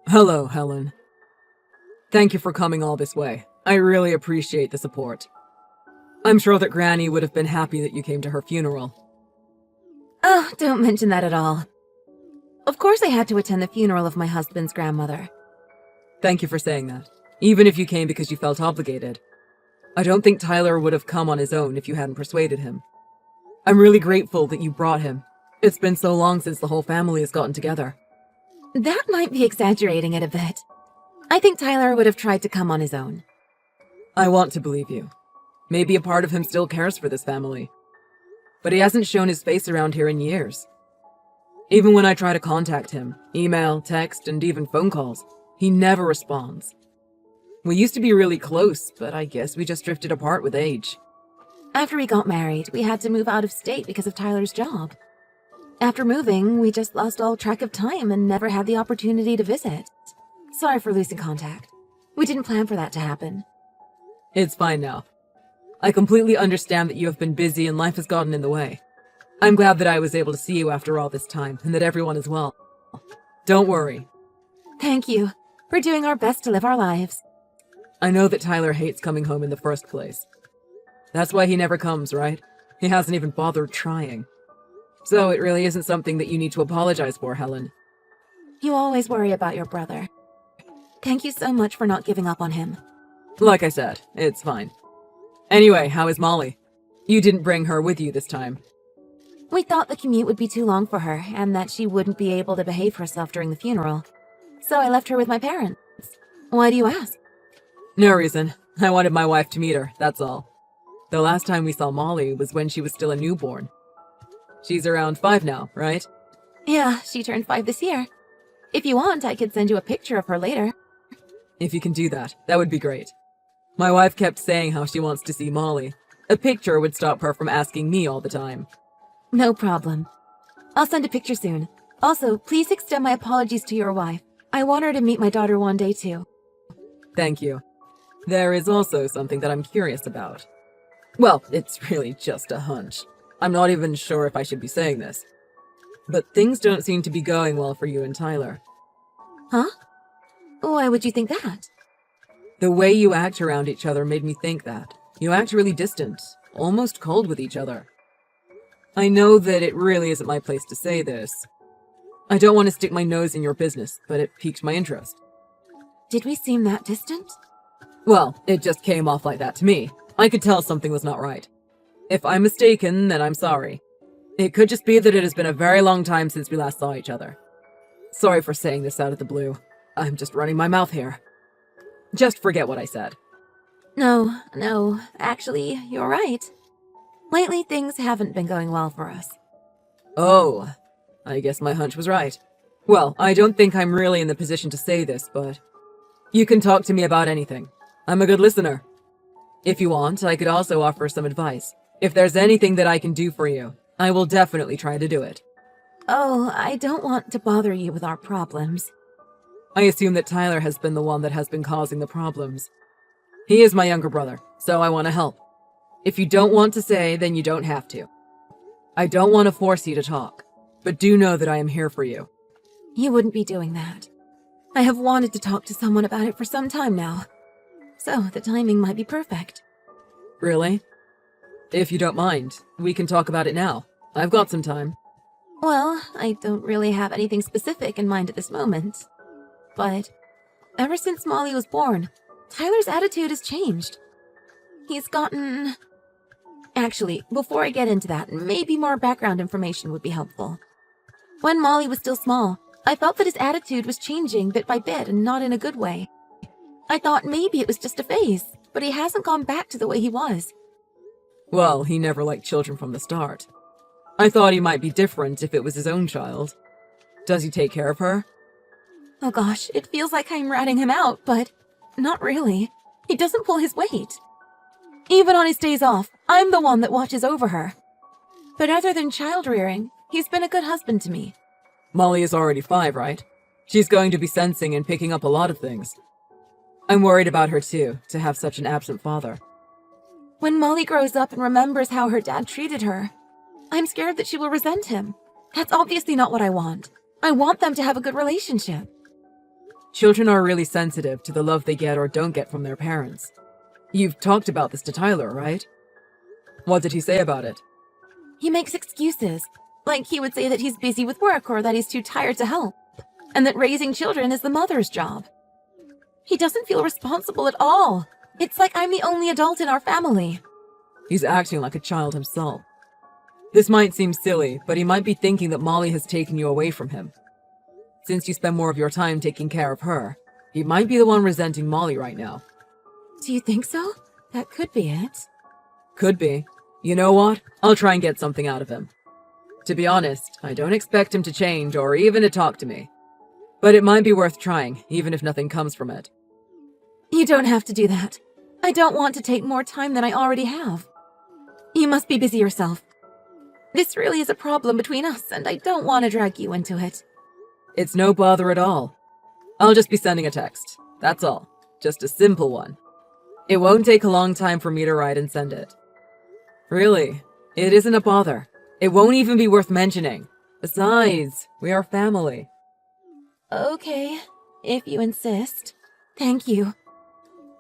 Hello, Helen. Thank you for coming all this way. I really appreciate the support. I'm sure that Granny would have been happy that you came to her funeral. Oh, don't mention that at all. Of course I had to attend the funeral of my husband's grandmother. Thank you for saying that, even if you came because you felt obligated. I don't think Tyler would have come on his own if you hadn't persuaded him. I'm really grateful that you brought him. It's been so long since the whole family has gotten together. That might be exaggerating it a bit. I think Tyler would have tried to come on his own. I want to believe you. Maybe a part of him still cares for this family. But he hasn't shown his face around here in years. Even when I try to contact him, email, text, and even phone calls, he never responds. We used to be really close, but I guess we just drifted apart with age. After we got married, we had to move out of state because of Tyler's job. After moving, we just lost all track of time and never had the opportunity to visit. Sorry for losing contact. We didn't plan for that to happen. It's fine now. I completely understand that you have been busy and life has gotten in the way. I'm glad that I was able to see you after all this time and that everyone is well. Don't worry. Thank you. We're doing our best to live our lives. I know that Tyler hates coming home in the first place. That's why he never comes, right? He hasn't even bothered trying. So it really isn't something that you need to apologize for, Helen. You always worry about your brother. Thank you so much for not giving up on him. Like I said, it's fine. Anyway, how is Molly? You didn't bring her with you this time. We thought the commute would be too long for her and that she wouldn't be able to behave herself during the funeral. So I left her with my parents. Why do you ask? No reason. I wanted my wife to meet her, that's all. The last time we saw Molly was when she was still a newborn. She's around 5 now, right? Yeah, she turned 5 this year. If you want, I could send you a picture of her later. If you can do that, that would be great. My wife kept saying how she wants to see Molly. A picture would stop her from asking me all the time. No problem. I'll send a picture soon. Also, please extend my apologies to your wife. I want her to meet my daughter one day too. Thank you. There is also something that I'm curious about. Well, it's really just a hunch. I'm not even sure if I should be saying this. But things don't seem to be going well for you and Tyler. Huh? Why would you think that? The way you act around each other made me think that. You act really distant, almost cold with each other. I know that it really isn't my place to say this. I don't want to stick my nose in your business, but it piqued my interest. Did we seem that distant? Well, it just came off like that to me. I could tell something was not right. If I'm mistaken, then I'm sorry. It could just be that it has been a very long time since we last saw each other. Sorry for saying this out of the blue. I'm just running my mouth here. Just forget what I said. No, actually, you're right. Lately, things haven't been going well for us. Oh, I guess my hunch was right. Well, I don't think I'm really in the position to say this, but you can talk to me about anything. I'm a good listener. If you want, I could also offer some advice. If there's anything that I can do for you, I will definitely try to do it. Oh, I don't want to bother you with our problems. I assume that Tyler has been the one that has been causing the problems. He is my younger brother, so I want to help. If you don't want to say, then you don't have to. I don't want to force you to talk, but do know that I am here for you. You wouldn't be doing that. I have wanted to talk to someone about it for some time now. So the timing might be perfect. Really? If you don't mind, we can talk about it now. I've got some time. Well, I don't really have anything specific in mind at this moment. But ever since Molly was born, Tyler's attitude has changed. He's gotten... Actually, before I get into that, maybe more background information would be helpful. When Molly was still small, I felt that his attitude was changing bit by bit and not in a good way. I thought maybe it was just a phase, but he hasn't gone back to the way he was. Well, he never liked children from the start. I thought he might be different if it was his own child. Does he take care of her? Oh gosh, it feels like I'm ratting him out, but not really. He doesn't pull his weight. Even on his days off, I'm the one that watches over her. But other than child rearing, he's been a good husband to me. Molly is already 5, right? She's going to be sensing and picking up a lot of things. I'm worried about her too, to have such an absent father. When Molly grows up and remembers how her dad treated her, I'm scared that she will resent him. That's obviously not what I want. I want them to have a good relationship. Children are really sensitive to the love they get or don't get from their parents. You've talked about this to Tyler, right? What did he say about it? He makes excuses, like he would say that he's busy with work or that he's too tired to help, and that raising children is the mother's job. He doesn't feel responsible at all. It's like I'm the only adult in our family. He's acting like a child himself. This might seem silly, but he might be thinking that Molly has taken you away from him. Since you spend more of your time taking care of her, he might be the one resenting Molly right now. Do you think so? That could be it. Could be. You know what? I'll try and get something out of him. To be honest, I don't expect him to change or even to talk to me. But it might be worth trying, even if nothing comes from it. You don't have to do that. I don't want to take more time than I already have. You must be busy yourself. This really is a problem between us, and I don't want to drag you into it. It's no bother at all. I'll just be sending a text. That's all. Just a simple one. It won't take a long time for me to write and send it. Really, it isn't a bother. It won't even be worth mentioning. Besides, we are family. Okay, if you insist. Thank you.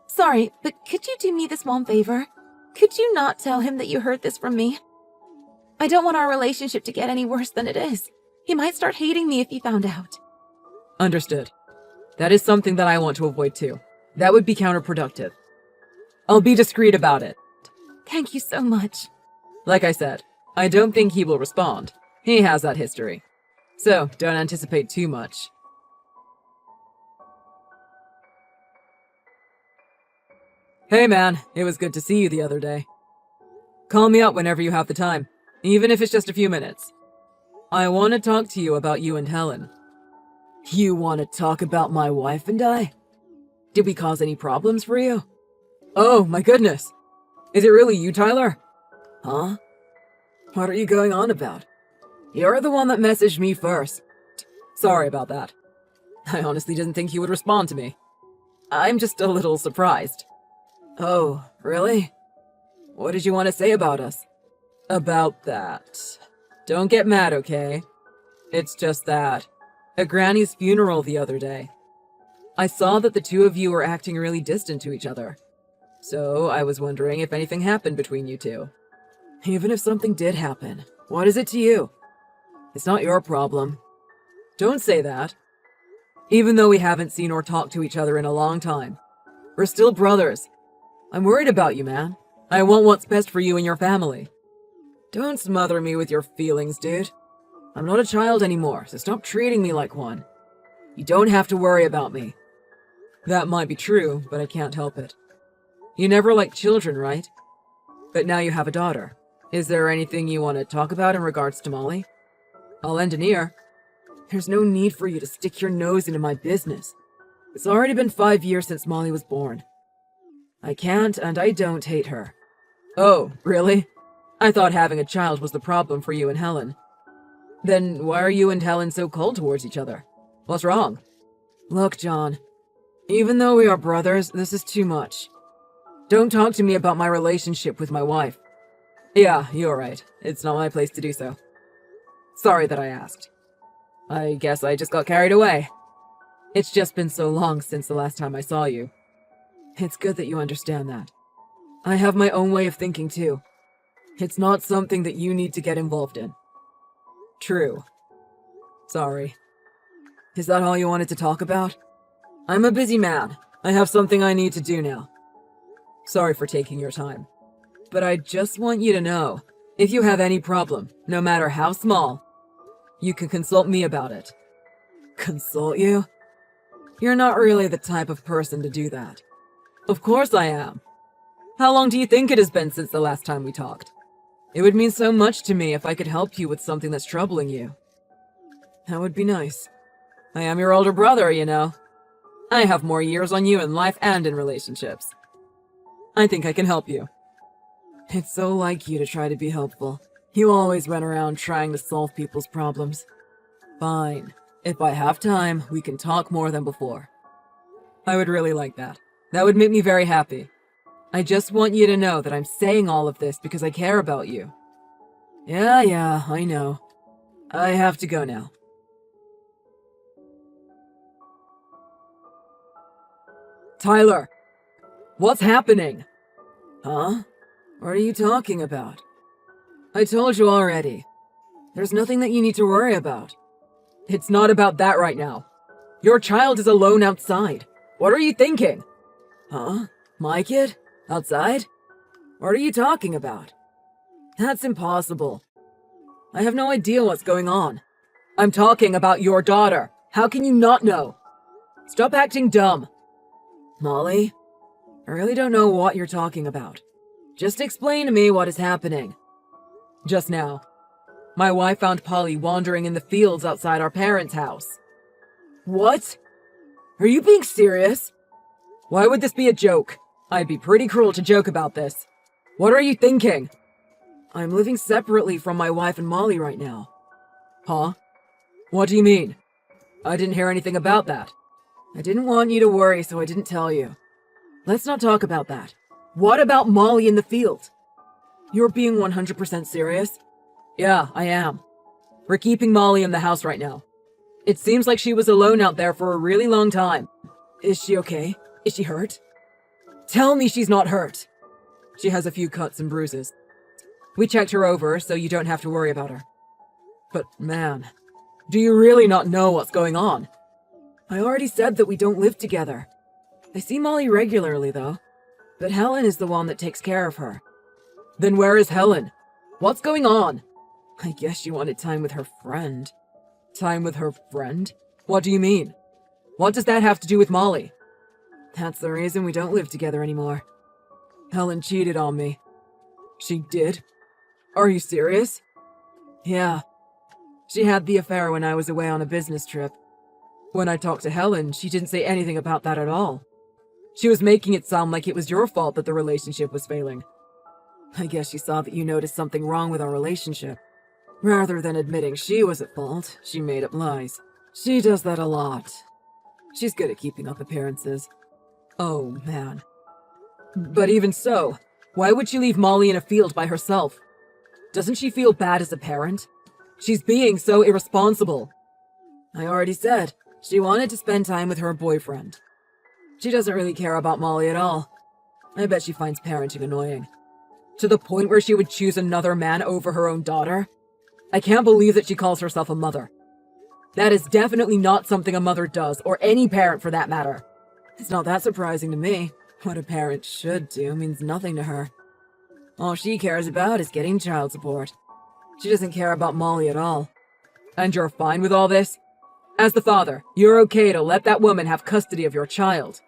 Sorry, but could you do me this one favor? Could you not tell him that you heard this from me? I don't want our relationship to get any worse than it is. He might start hating me if he found out. Understood. That is something that I want to avoid too. That would be counterproductive. I'll be discreet about it. Thank you so much. Like I said, I don't think he will respond. He has that history. So, don't anticipate too much. Hey man, it was good to see you the other day. Call me up whenever you have the time, even if it's just a few minutes. I want to talk to you about you and Helen. You want to talk about my wife and I? Did we cause any problems for you? Oh, my goodness. Is it really you, Tyler? Huh? What are you going on about? You're the one that messaged me first. Sorry about that. I honestly didn't think you would respond to me. I'm just a little surprised. Oh, really? What did you want to say about us? About that. Don't get mad, okay? It's just that. At Granny's funeral the other day, I saw that the two of you were acting really distant to each other. So I was wondering if anything happened between you two. Even if something did happen, what is it to you? It's not your problem. Don't say that. Even though we haven't seen or talked to each other in a long time, we're still brothers. I'm worried about you, man. I want what's best for you and your family. Don't smother me with your feelings, dude. I'm not a child anymore, so stop treating me like one. You don't have to worry about me. That might be true, but I can't help it. You never liked children, right? But now you have a daughter. Is there anything you want to talk about in regards to Molly? I'll lend an ear. There's no need for you to stick your nose into my business. It's already been 5 years since Molly was born. I can't and I don't hate her. Oh, really? I thought having a child was the problem for you and Helen. Then why are you and Helen so cold towards each other? What's wrong? Look, John. Even though we are brothers, this is too much. Don't talk to me about my relationship with my wife. Yeah, you're right. It's not my place to do so. Sorry that I asked. I guess I just got carried away. It's just been so long since the last time I saw you. It's good that you understand that. I have my own way of thinking too. It's not something that you need to get involved in. True. Sorry. Is that all you wanted to talk about? I'm a busy man. I have something I need to do now. Sorry for taking your time. But I just want you to know, if you have any problem, no matter how small, you can consult me about it. Consult you? You're not really the type of person to do that. Of course I am. How long do you think it has been since the last time we talked? It would mean so much to me if I could help you with something that's troubling you. That would be nice. I am your older brother, you know. I have more years on you in life and in relationships. I think I can help you. It's so like you to try to be helpful. You always run around trying to solve people's problems. Fine. If I have time, we can talk more than before. I would really like that. That would make me very happy. I just want you to know that I'm saying all of this because I care about you. Yeah, I know. I have to go now. Tyler, what's happening? Huh? What are you talking about? I told you already. There's nothing that you need to worry about. It's not about that right now. Your child is alone outside. What are you thinking? Huh? My kid? Outside? What are you talking about? That's impossible. I have no idea what's going on. I'm talking about your daughter. How can you not know? Stop acting dumb. Molly, I really don't know what you're talking about. Just explain to me what is happening. Just now, my wife found Polly wandering in the fields outside our parents' house. What? Are you being serious? Why would this be a joke? I'd be pretty cruel to joke about this. What are you thinking? I'm living separately from my wife and Molly right now. Huh? What do you mean? I didn't hear anything about that. I didn't want you to worry, so I didn't tell you. Let's not talk about that. What about Molly in the field? You're being 100% serious? Yeah, I am. We're keeping Molly in the house right now. It seems like she was alone out there for a really long time. Is she okay? Is she hurt? Tell me she's not hurt. She has a few cuts and bruises. We checked her over, so you don't have to worry about her. But man, do you really not know what's going on? I already said that we don't live together. I see Molly regularly, though. But Helen is the one that takes care of her. Then where is Helen? What's going on? I guess she wanted time with her friend. Time with her friend? What do you mean? What does that have to do with Molly? That's the reason we don't live together anymore. Helen cheated on me. She did? Are you serious? Yeah. She had the affair when I was away on a business trip. When I talked to Helen, she didn't say anything about that at all. She was making it sound like it was your fault that the relationship was failing. I guess she saw that you noticed something wrong with our relationship. Rather than admitting she was at fault, she made up lies. She does that a lot. She's good at keeping up appearances. Oh, man. But even so, why would she leave Molly in a field by herself? Doesn't she feel bad as a parent? She's being so irresponsible. I already said, she wanted to spend time with her boyfriend. She doesn't really care about Molly at all. I bet she finds parenting annoying. To the point where she would choose another man over her own daughter? I can't believe that she calls herself a mother. That is definitely not something a mother does, or any parent for that matter. It's not that surprising to me. What a parent should do means nothing to her. All she cares about is getting child support. She doesn't care about Molly at all. And you're fine with all this? As the father, you're okay to let that woman have custody of your child.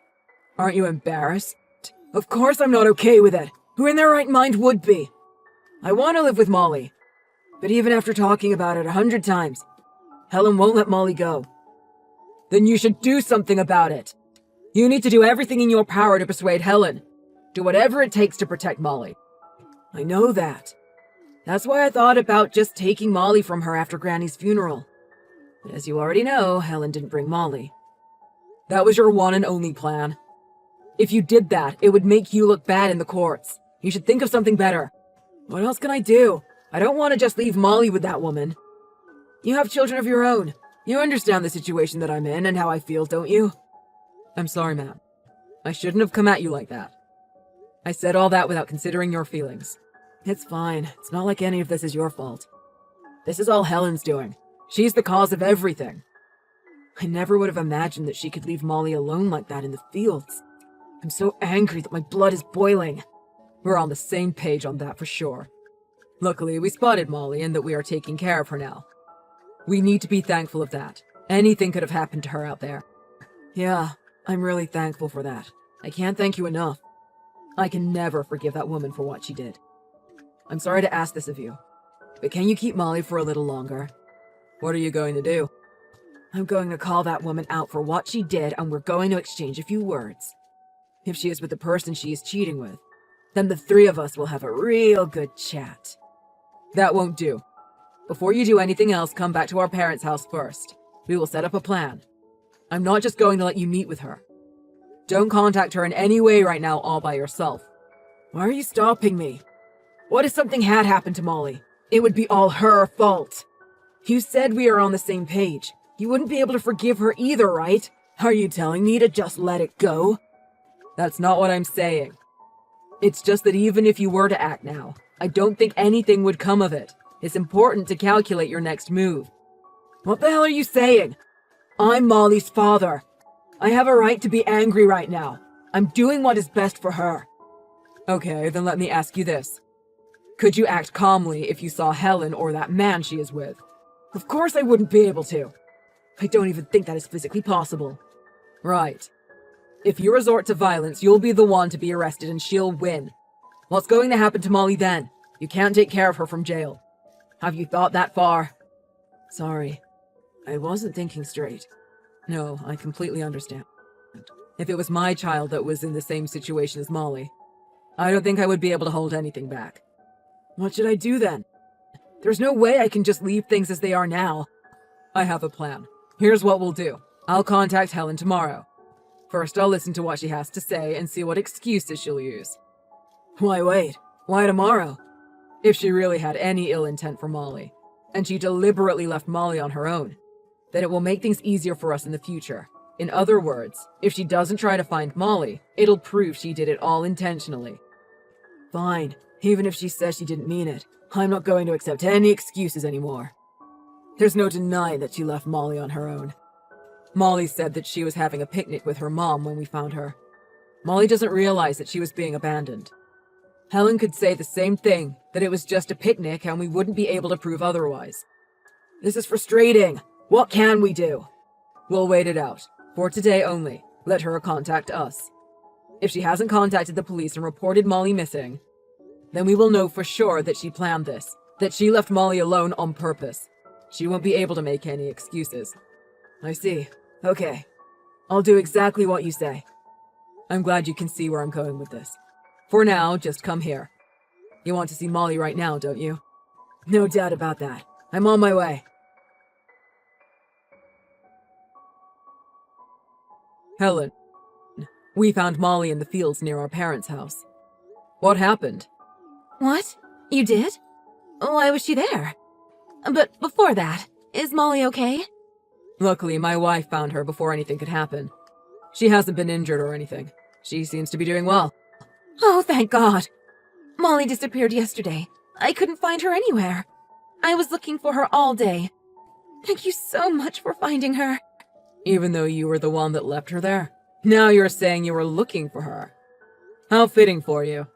Aren't you embarrassed? Of course I'm not okay with it. Who in their right mind would be? I want to live with Molly. But even after talking about it 100 times, Helen won't let Molly go. Then you should do something about it. You need to do everything in your power to persuade Helen. Do whatever it takes to protect Molly. I know that. That's why I thought about just taking Molly from her after Granny's funeral. But as you already know, Helen didn't bring Molly. That was your one and only plan. If you did that, it would make you look bad in the courts. You should think of something better. What else can I do? I don't want to just leave Molly with that woman. You have children of your own. You understand the situation that I'm in and how I feel, don't you? I'm sorry, ma'am. I shouldn't have come at you like that. I said all that without considering your feelings. It's fine. It's not like any of this is your fault. This is all Helen's doing. She's the cause of everything. I never would have imagined that she could leave Molly alone like that in the fields. I'm so angry that my blood is boiling. We're on the same page on that for sure. Luckily, we spotted Molly and that we are taking care of her now. We need to be thankful of that. Anything could have happened to her out there. Yeah, I'm really thankful for that. I can't thank you enough. I can never forgive that woman for what she did. I'm sorry to ask this of you, but can you keep Molly for a little longer? What are you going to do? I'm going to call that woman out for what she did, and we're going to exchange a few words. If she is with the person she is cheating with, then the three of us will have a real good chat. That won't do. Before you do anything else, come back to our parents' house first. We will set up a plan. I'm not just going to let you meet with her. Don't contact her in any way right now all by yourself. Why are you stopping me? What if something had happened to Molly? It would be all her fault. You said we are on the same page. You wouldn't be able to forgive her either, right? Are you telling me to just let it go? That's not what I'm saying. It's just that even if you were to act now, I don't think anything would come of it. It's important to calculate your next move. What the hell are you saying? I'm Molly's father. I have a right to be angry right now. I'm doing what is best for her. Okay, then let me ask you this. Could you act calmly if you saw Helen or that man she is with? Of course I wouldn't be able to. I don't even think that is physically possible. Right. If you resort to violence, you'll be the one to be arrested and she'll win. What's going to happen to Molly then? You can't take care of her from jail. Have you thought that far? Sorry. I wasn't thinking straight. No, I completely understand. If it was my child that was in the same situation as Molly, I don't think I would be able to hold anything back. What should I do then? There's no way I can just leave things as they are now. I have a plan. Here's what we'll do. I'll contact Helen tomorrow. First, I'll listen to what she has to say and see what excuses she'll use. Why wait? Why tomorrow? If she really had any ill intent for Molly, and she deliberately left Molly on her own, then it will make things easier for us in the future. In other words, if she doesn't try to find Molly, it'll prove she did it all intentionally. Fine. Even if she says she didn't mean it, I'm not going to accept any excuses anymore. There's no denying that she left Molly on her own. Molly said that she was having a picnic with her mom when we found her. Molly doesn't realize that she was being abandoned. Helen could say the same thing, that it was just a picnic and we wouldn't be able to prove otherwise. This is frustrating. What can we do? We'll wait it out. For today only. Let her contact us. If she hasn't contacted the police and reported Molly missing, then we will know for sure that she planned this, that she left Molly alone on purpose. She won't be able to make any excuses. I see. Okay. I'll do exactly what you say. I'm glad you can see where I'm going with this. For now, just come here. You want to see Molly right now, don't you? No doubt about that. I'm on my way. Helen, we found Molly in the fields near our parents' house. What happened? What? You did? Why was she there? But before that, is Molly okay? Luckily, my wife found her before anything could happen. She hasn't been injured or anything. She seems to be doing well. Oh, thank God. Molly disappeared yesterday. I couldn't find her anywhere. I was looking for her all day. Thank you so much for finding her. Even though you were the one that left her there? Now you're saying you were looking for her. How fitting for you.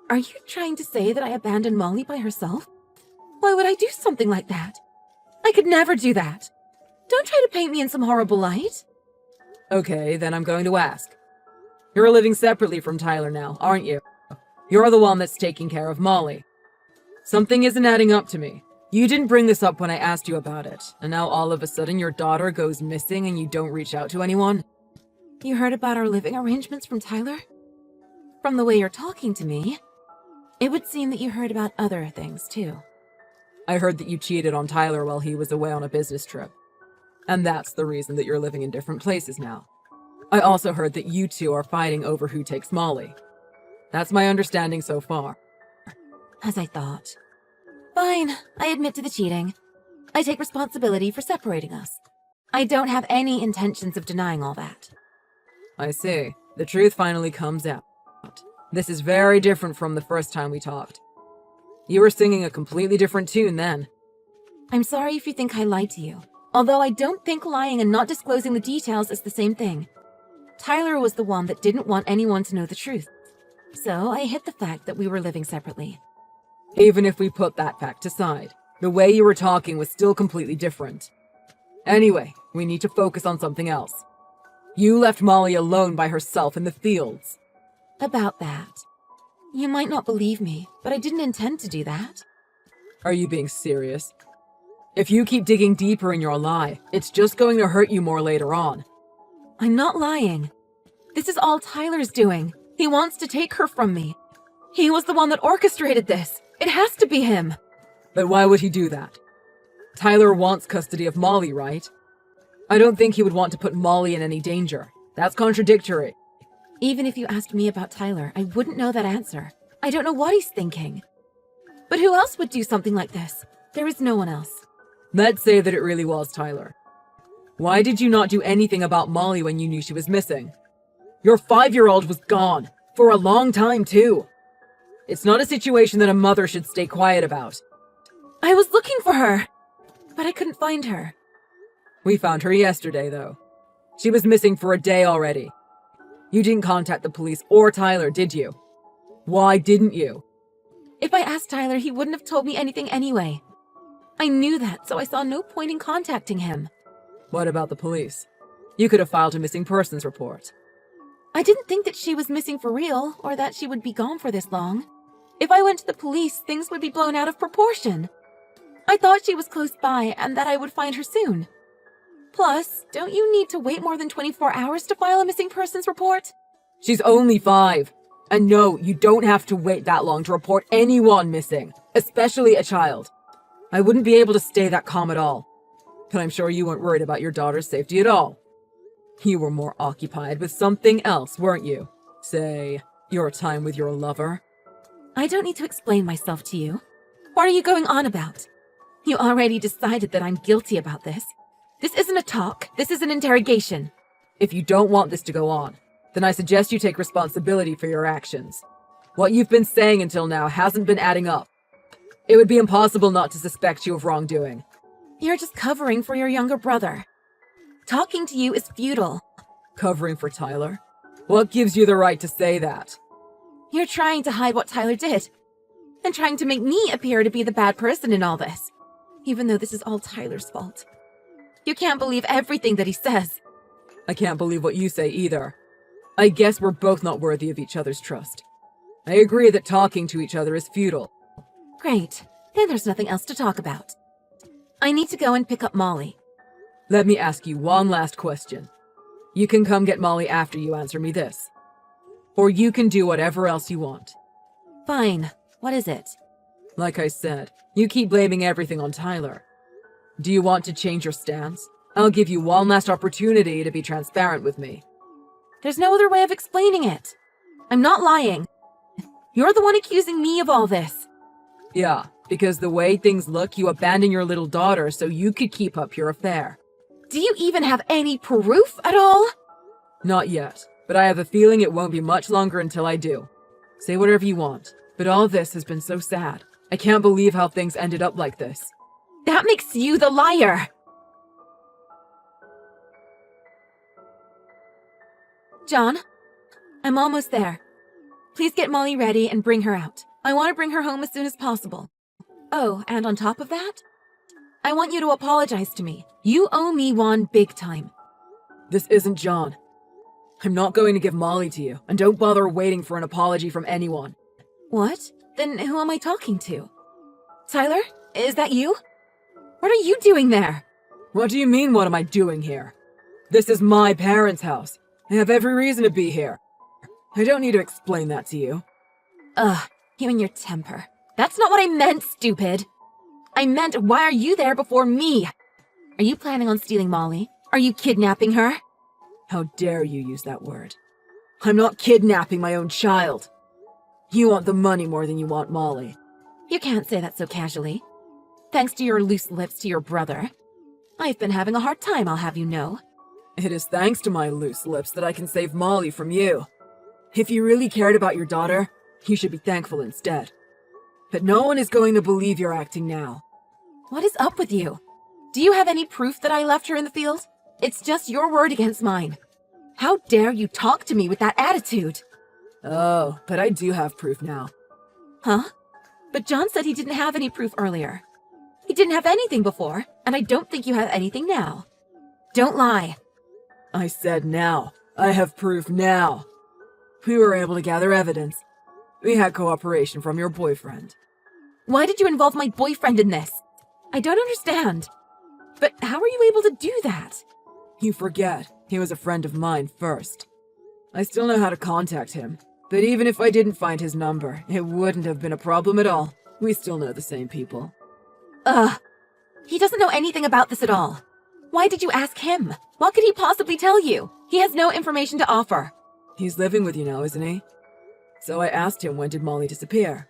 Are you trying to say that I abandoned Molly by herself? Why would I do something like that? I could never do that. Don't try to paint me in some horrible light. Okay, then I'm going to ask. You're living separately from Tyler now, aren't you? You're the one that's taking care of Molly. Something isn't adding up to me. You didn't bring this up when I asked you about it, and now all of a sudden your daughter goes missing and you don't reach out to anyone? You heard about our living arrangements from Tyler? From the way you're talking to me, it would seem that you heard about other things, too. I heard that you cheated on Tyler while he was away on a business trip. And that's the reason that you're living in different places now. I also heard that you two are fighting over who takes Molly. That's my understanding so far. As I thought. Fine, I admit to the cheating. I take responsibility for separating us. I don't have any intentions of denying all that. I see. The truth finally comes out. This is very different from the first time we talked. You were singing a completely different tune then. I'm sorry if you think I lied to you, although I don't think lying and not disclosing the details is the same thing. Tyler was the one that didn't want anyone to know the truth, so I hid the fact that we were living separately. Even if we put that fact aside, the way you were talking was still completely different. Anyway, we need to focus on something else. You left Molly alone by herself in the fields. About that. You might not believe me, but I didn't intend to do that. Are you being serious? If you keep digging deeper in your lie, it's just going to hurt you more later on. I'm not lying. This is all Tyler's doing. He wants to take her from me. He was the one that orchestrated this. It has to be him. But why would he do that? Tyler wants custody of Molly, right? I don't think he would want to put Molly in any danger. That's contradictory. Even if you asked me about Tyler, I wouldn't know that answer. I don't know what he's thinking. But who else would do something like this? There is no one else. Let's say that it really was Tyler. Why did you not do anything about Molly when you knew she was missing? Your 5-year-old was gone. For a long time, too. It's not a situation that a mother should stay quiet about. I was looking for her, but I couldn't find her. We found her yesterday, though. She was missing for a day already. You didn't contact the police or Tyler, did you? Why didn't you? If I asked Tyler, he wouldn't have told me anything anyway. I knew that, so I saw no point in contacting him. What about the police? You could have filed a missing persons report. I didn't think that she was missing for real, or that she would be gone for this long. If I went to the police, things would be blown out of proportion. I thought she was close by and that I would find her soon. Plus, don't you need to wait more than 24 hours to file a missing persons report? She's only 5. And no, you don't have to wait that long to report anyone missing, especially a child. I wouldn't be able to stay that calm at all. But I'm sure you weren't worried about your daughter's safety at all. You were more occupied with something else, weren't you? Say, your time with your lover. I don't need to explain myself to you. What are you going on about? You already decided that I'm guilty about this. This isn't a talk, this is an interrogation. If you don't want this to go on, then I suggest you take responsibility for your actions. What you've been saying until now hasn't been adding up. It would be impossible not to suspect you of wrongdoing. You're just covering for your younger brother. Talking to you is futile. Covering for Tyler? What gives you the right to say that? You're trying to hide what Tyler did, and trying to make me appear to be the bad person in all this, even though this is all Tyler's fault. You can't believe everything that he says. I can't believe what you say either. I guess we're both not worthy of each other's trust. I agree that talking to each other is futile. Great. Then there's nothing else to talk about. I need to go and pick up Molly. Let me ask you one last question. You can come get Molly after you answer me this. Or you can do whatever else you want. Fine. What is it? Like I said, you keep blaming everything on Tyler. Do you want to change your stance? I'll give you one last opportunity to be transparent with me. There's no other way of explaining it. I'm not lying. You're the one accusing me of all this. Yeah, because the way things look, you abandoned your little daughter so you could keep up your affair. Do you even have any proof at all? Not yet, but I have a feeling it won't be much longer until I do. Say whatever you want, but all this has been so sad. I can't believe how things ended up like this. That makes you the liar. John, I'm almost there. Please get Molly ready and bring her out. I want to bring her home as soon as possible. Oh, and on top of that, I want you to apologize to me. You owe me one big time. This isn't John. I'm not going to give Molly to you, and don't bother waiting for an apology from anyone. What? Then who am I talking to? Tyler? Is that you? What are you doing there? What do you mean, what am I doing here? This is my parents' house. I have every reason to be here. I don't need to explain that to you. Ugh, you and your temper. That's not what I meant, stupid. I meant, why are you there before me? Are you planning on stealing Molly? Are you kidnapping her? How dare you use that word? I'm not kidnapping my own child. You want the money more than you want Molly. You can't say that so casually. Thanks to your loose lips to your brother. I've been having a hard time, I'll have you know. It is thanks to my loose lips that I can save Molly from you. If you really cared about your daughter, you should be thankful instead. But no one is going to believe you're acting now. What is up with you? Do you have any proof that I left her in the field? It's just your word against mine. How dare you talk to me with that attitude? Oh, but I do have proof now. Huh? But John said he didn't have any proof earlier. He didn't have anything before, and I don't think you have anything now. Don't lie. I said now. I have proof now. We were able to gather evidence. We had cooperation from your boyfriend. Why did you involve my boyfriend in this? I don't understand. But how are you able to do that? You forget, he was a friend of mine first. I still know how to contact him, but even if I didn't find his number, it wouldn't have been a problem at all. We still know the same people. He doesn't know anything about this at all. Why did you ask him? What could he possibly tell you? He has no information to offer. He's living with you now, isn't he? So I asked him, when did Molly disappear?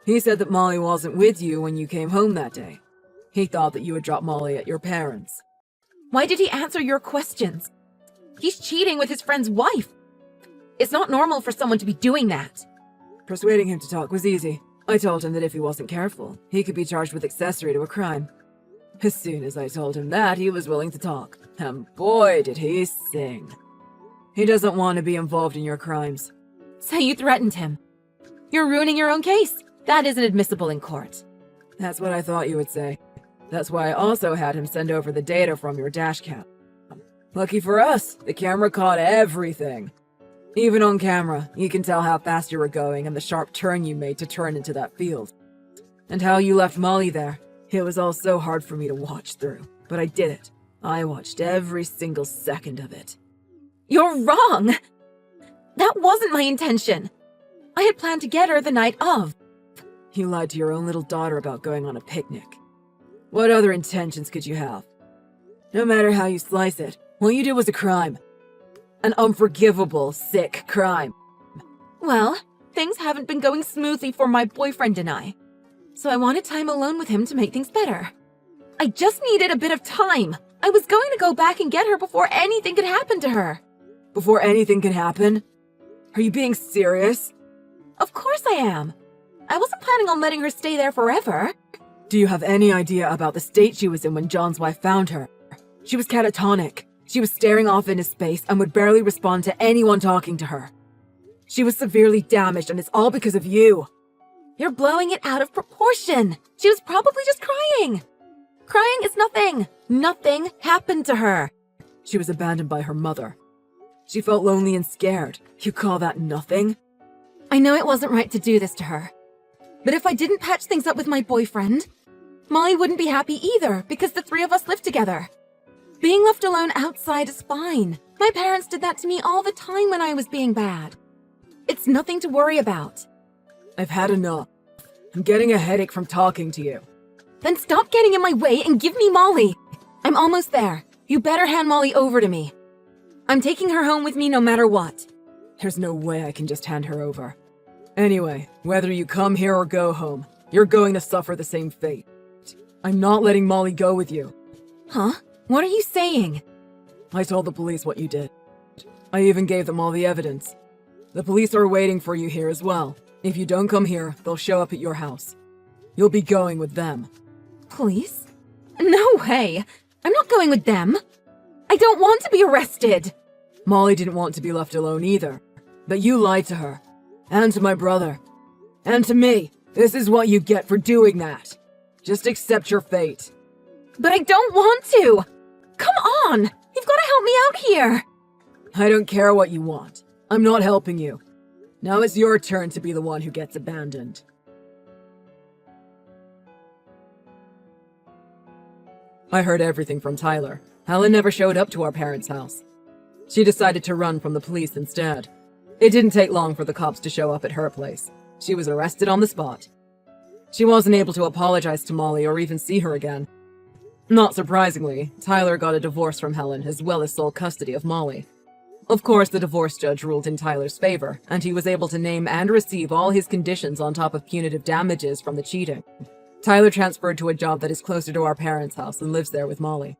He said that Molly wasn't with you when you came home that day. He thought that you had dropped Molly at your parents'. Why did he answer your questions? He's cheating with his friend's wife. It's not normal for someone to be doing that. Persuading him to talk was easy. I told him that if he wasn't careful, he could be charged with accessory to a crime. As soon as I told him that, he was willing to talk. And boy, did he sing. He doesn't want to be involved in your crimes. So you threatened him. You're ruining your own case. That isn't admissible in court. That's what I thought you would say. That's why I also had him send over the data from your dash cam. Lucky for us, the camera caught everything. Even on camera, you can tell how fast you were going and the sharp turn you made to turn into that field. And how you left Molly there. It was all so hard for me to watch through, but I did it. I watched every single second of it. You're wrong! That wasn't my intention. I had planned to get her the night of. You lied to your own little daughter about going on a picnic. What other intentions could you have? No matter how you slice it, what you did was a crime. An unforgivable, sick crime. Well, things haven't been going smoothly for my boyfriend and I. So I wanted time alone with him to make things better. I just needed a bit of time. I was going to go back and get her before anything could happen to her. Before anything can happen? Are you being serious? Of course I am. I wasn't planning on letting her stay there forever. Do you have any idea about the state she was in when John's wife found her? She was catatonic. She was staring off into space and would barely respond to anyone talking to her. She was severely damaged, and it's all because of you. You're blowing it out of proportion. She was probably just crying. Crying is nothing. Nothing happened to her. She was abandoned by her mother. She felt lonely and scared. You call that nothing? I know it wasn't right to do this to her. But if I didn't patch things up with my boyfriend, Molly wouldn't be happy either because the three of us lived together. Being left alone outside is fine. My parents did that to me all the time when I was being bad. It's nothing to worry about. I've had enough. I'm getting a headache from talking to you. Then stop getting in my way and give me Molly. I'm almost there. You better hand Molly over to me. I'm taking her home with me no matter what. There's no way I can just hand her over. Anyway, whether you come here or go home, you're going to suffer the same fate. I'm not letting Molly go with you. Huh? What are you saying? I told the police what you did. I even gave them all the evidence. The police are waiting for you here as well. If you don't come here, they'll show up at your house. You'll be going with them. Police? No way! I'm not going with them. I don't want to be arrested. Molly didn't want to be left alone either. But you lied to her. And to my brother. And to me. This is what you get for doing that. Just accept your fate. But I don't want to! Come on! You've got to help me out here! I don't care what you want. I'm not helping you. Now it's your turn to be the one who gets abandoned. I heard everything from Tyler. Helen never showed up to our parents' house. She decided to run from the police instead. It didn't take long for the cops to show up at her place. She was arrested on the spot. She wasn't able to apologize to Molly or even see her again. Not surprisingly, Tyler got a divorce from Helen as well as sole custody of Molly. Of course, the divorce judge ruled in Tyler's favor, and he was able to name and receive all his conditions on top of punitive damages from the cheating. Tyler transferred to a job that is closer to our parents' house and lives there with Molly.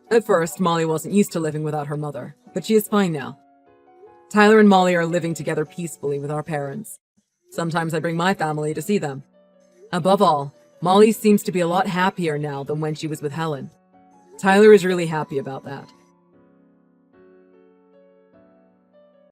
At first, Molly wasn't used to living without her mother, but she is fine now. Tyler and Molly are living together peacefully with our parents. Sometimes I bring my family to see them. Above all, Molly seems to be a lot happier now than when she was with Helen. Tyler is really happy about that.